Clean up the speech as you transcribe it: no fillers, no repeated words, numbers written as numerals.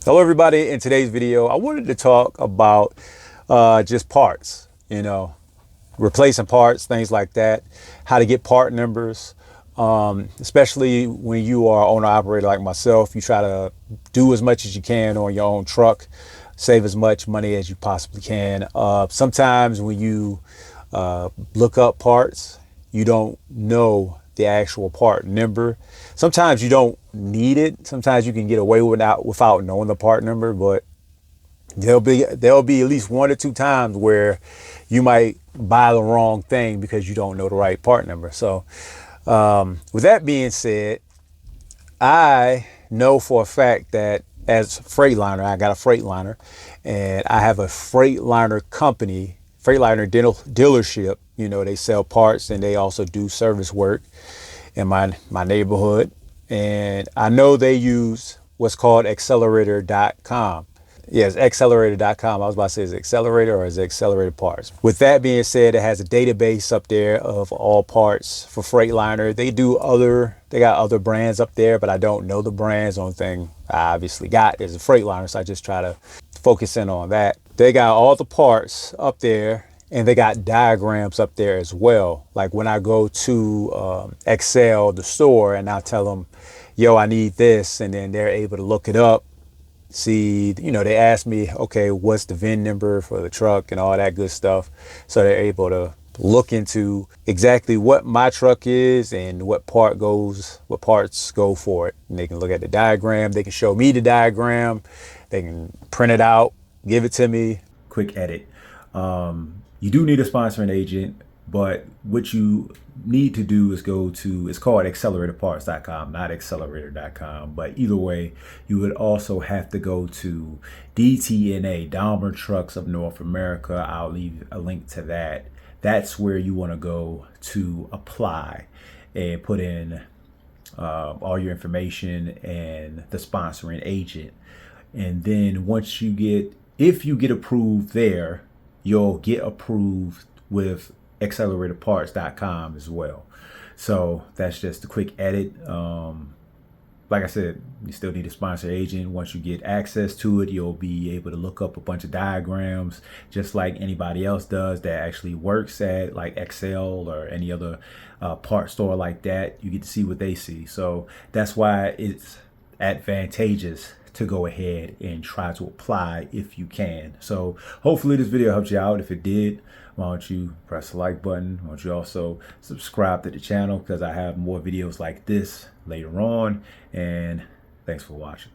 Hello everybody. In today's video I wanted to talk about just parts, replacing parts, things like that, how to get part numbers, especially when you are owner operator like myself. You try to do as much as you can on your own truck, save as much money as you possibly can. Sometimes when you look up parts, you don't know the actual part number. Sometimes you don't need it. Sometimes you can get away without knowing the part number, but there'll be at least one or two times where you might buy the wrong thing because you don't know the right part number. So with that being said, I know for a fact that as Freightliner, I got a Freightliner, and I have a Freightliner company, Freightliner dealership. They sell parts and they also do service work in my neighborhood. And I know they use what's called accelerator.com. Yes, accelerator.com. I was about to say, is it Accelerator or is it Accelerator Parts? With that being said, it has a database up there of all parts for Freightliner. They got other brands up there, but I don't know the brands. Only thing I obviously got is a Freightliner, so I just try to focus in on that. They got all the parts up there, and they got diagrams up there as well. Like when I go to Excel, the store, and I tell them, yo, I need this, and then they're able to look it up. See, they ask me, okay, what's the VIN number for the truck and all that good stuff. So they're able to look into exactly what my truck is and what parts go for it. And they can look at the diagram. They can show me the diagram. They can print it out, give it to me. Quick edit. You do need a sponsoring agent, but what you need to do is it's called acceleratorparts.com, not accelerator.com. But either way, you would also have to go to DTNA, Daimler Trucks of North America. I'll leave a link to that. That's where you want to go to apply and put in all your information and the sponsoring agent. And then if you get approved there, you'll get approved with acceleratorparts.com as well. So that's just a quick edit. Like I said, you still need a sponsor agent. Once you get access to it, you'll be able to look up a bunch of diagrams just like anybody else does that actually works at like Excel or any other part store like that. You get to see what they see. So that's why it's advantageous to go ahead and try to apply if you can. So hopefully this video helped you out. If it did, why don't you press the like button? Why don't you also subscribe to the channel, because I have more videos like this later on. And thanks for watching.